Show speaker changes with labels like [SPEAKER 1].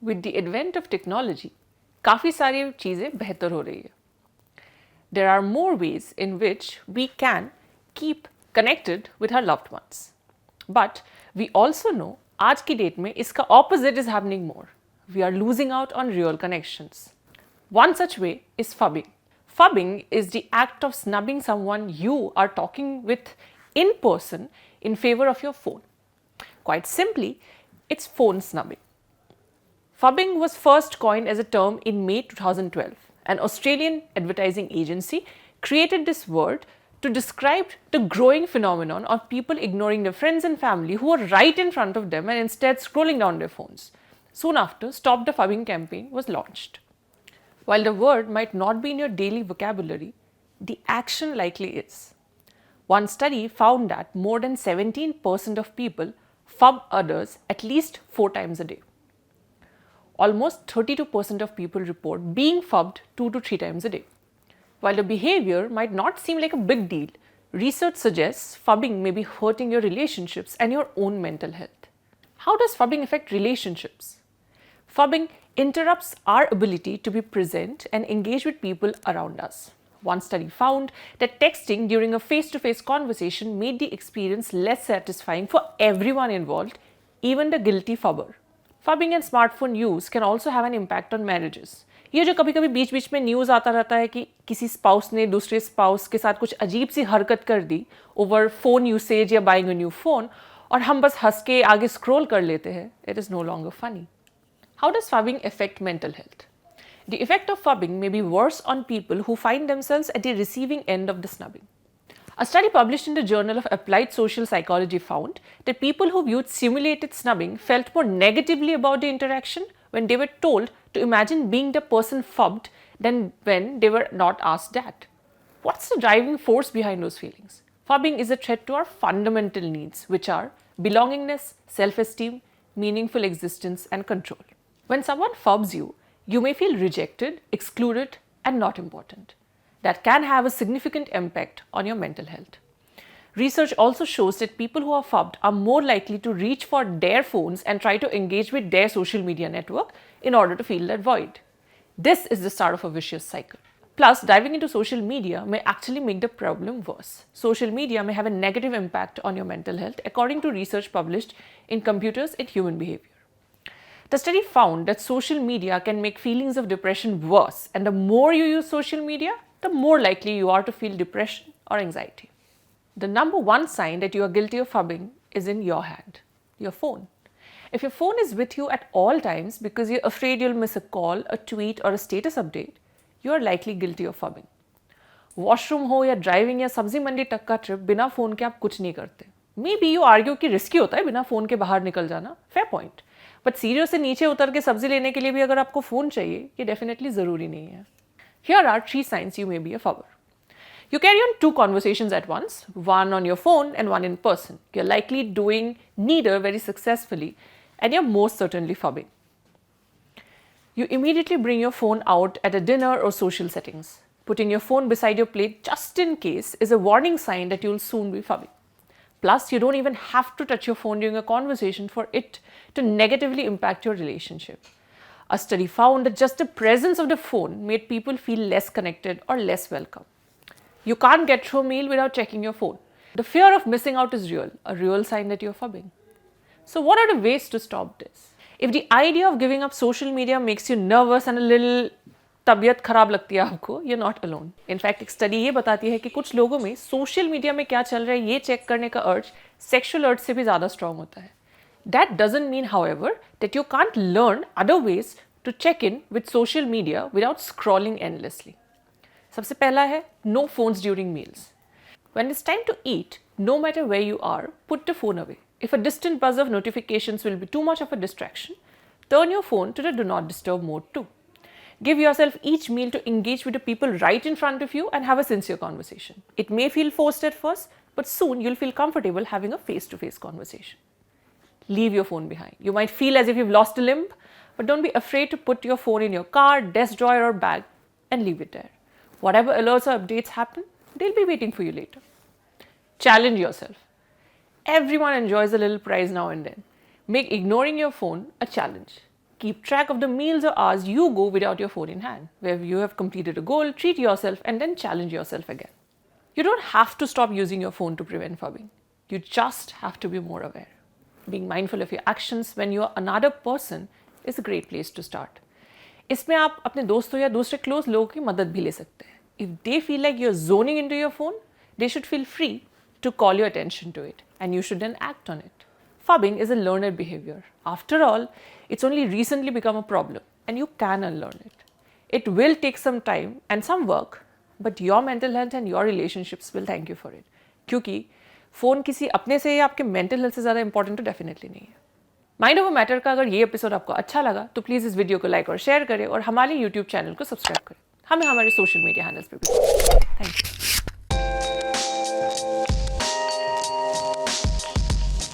[SPEAKER 1] With the advent of technology, काफ़ी सारी चीज़ें बेहतर हो रही है. There are more ways in which we can keep connected with our loved ones. But we also know आज की डेट में इसका opposite is happening more. We are losing out on real connections. One such way is fubbing. Fubbing is the act of snubbing someone you are talking with in person in favor of your phone. Quite simply, it's phone snubbing. Fubbing was first coined as a term in May 2012. An Australian advertising agency created this word to describe the growing phenomenon of people ignoring their friends and family who were right in front of them and instead scrolling down their phones. Soon after, Stop the Fubbing campaign was launched. While the word might not be in your daily vocabulary, the action likely is. One study found that more than 17% of people fub others at least 4 times a day. Almost 32% of people report being fubbed 2 to 3 times a day. While the behavior might not seem like a big deal, research suggests fubbing may be hurting your relationships and your own mental health. How does fubbing affect relationships? Fubbing interrupts our ability to be present and engage with people around us. One study found that texting during a face-to-face conversation made the experience less satisfying for everyone involved, even the guilty fubber. Fubbing and smartphone use can also have an impact on marriages. ये जो कभी कभी बीच बीच में news आता रहता है कि किसी स्पाउस ने दूसरे स्पाउस के साथ कुछ अजीब सी हरकत कर दी ओवर फोन यूसेज या बाइंग अ न्यू फोन और हम बस हंस के आगे स्क्रॉल कर लेते हैं, it is no longer funny. How does fubbing affect mental health? The effect of fubbing may be worse on people who find themselves at the receiving end of the snubbing. A study published in the Journal of Applied Social Psychology found that people who viewed simulated snubbing felt more negatively about the interaction when they were told to imagine being the person fubbed than when they were not asked that. What's the driving force behind those feelings? Fubbing is a threat to our fundamental needs, which are belongingness, self-esteem, meaningful existence, and control. When someone fubs you, you may feel rejected, excluded, and not important. That can have a significant impact on your mental health. Research also shows that people who are fubbed are more likely to reach for their phones and try to engage with their social media network in order to fill that void. This is the start of a vicious cycle. Plus, diving into social media may actually make the problem worse. Social media may have a negative impact on your mental health, according to research published in Computers and Human Behavior. The study found that social media can make feelings of depression worse, and the more you use social media, the more likely you are to feel depression or anxiety. The number one sign that you are guilty of fubbing is in your hand, your phone. If your phone is with you at all times because you're afraid you'll miss a call, a tweet, or a status update, you are likely guilty of fubbing. Washroom हो या driving या सब्जी मंडी तक का trip बिना phone के आप कुछ नहीं करते. मे बी यू आर्ग्यू कि रिस्की होता है बिना फ़ोन के बाहर निकल जाना, फेयर पॉइंट. बट सीढ़ियों से नीचे उतर के सब्जी लेने के लिए भी अगर आपको फ़ोन चाहिए, ये डेफिनेटली ज़रूरी नहीं है. Here are 3 signs you may be a fubber. You carry on 2 conversations at once, one on your phone and one in person. You're likely doing neither very successfully, and you're most certainly fubbing. You immediately bring your phone out at a dinner or social settings. Putting your phone beside your plate just in case is a warning sign that you'll soon be fubbing. Plus, you don't even have to touch your phone during a conversation for it to negatively impact your relationship. A study found that just the presence of the phone made people feel less connected or less welcome. You can't get through a meal without checking your phone. The fear of missing out is real, a real sign that you're fubbing. So what are the ways to stop this? If the idea of giving up social media makes you nervous and a little तबीयत खराब लगती है आपको, you're not alone. In fact, एक study ये बताती है कि कुछ लोगों में सोशल मीडिया में क्या चल रहा है ये चेक करने का अर्ज सेक्सुअल अर्ज से भी ज़्यादा स्ट्रॉन्ग होता है. That doesn't mean, however, that you can't learn other ways to check in with social media without scrolling endlessly. सबसे पहला है no phones during meals. When it's time to eat, no matter where you are, put the phone away. If a distant buzz of notifications will be too much of a distraction, turn your phone to the do not disturb mode too. Give yourself each meal to engage with the people right in front of you and have a sincere conversation. It may feel forced at first, but soon you'll feel comfortable having a face-to-face conversation. Leave your phone behind. You might feel as if you've lost a limb, but don't be afraid to put your phone in your car, desk drawer or bag and leave it there. Whatever alerts or updates happen, they'll be waiting for you later. Challenge yourself. Everyone enjoys a little prize now and then. Make ignoring your phone a challenge. Keep track of the meals or hours you go without your phone in hand. Where you have completed a goal, treat yourself and then challenge yourself again. You don't have to stop using your phone to prevent fubbing. You just have to be more aware. Being mindful of your actions when you are another person is a great place to start. इसमें आप अपने दोस्तों या दूसरे close लोगों की मदद भी ले सकते हैं. If they feel like you're zoning into your phone, they should feel free to call your attention to it and you should then act on it. Fubbing is a learned behavior. After all, it's only recently become a problem and you can unlearn it. It will take some time and some work, but your mental health and your relationships will thank you for it. क्योंकि phone किसी अपने से या आपके mental health से ज़्यादा important तो definitely नहीं है. माइंड ओवर मैटर का अगर ये एपिसोड आपको अच्छा लगा तो प्लीज़ इस वीडियो को लाइक और शेयर करें और हमारे यूट्यूब चैनल को सब्सक्राइब करें. हमें हमारे सोशल मीडिया हैंडल्स पे भी. Thank you.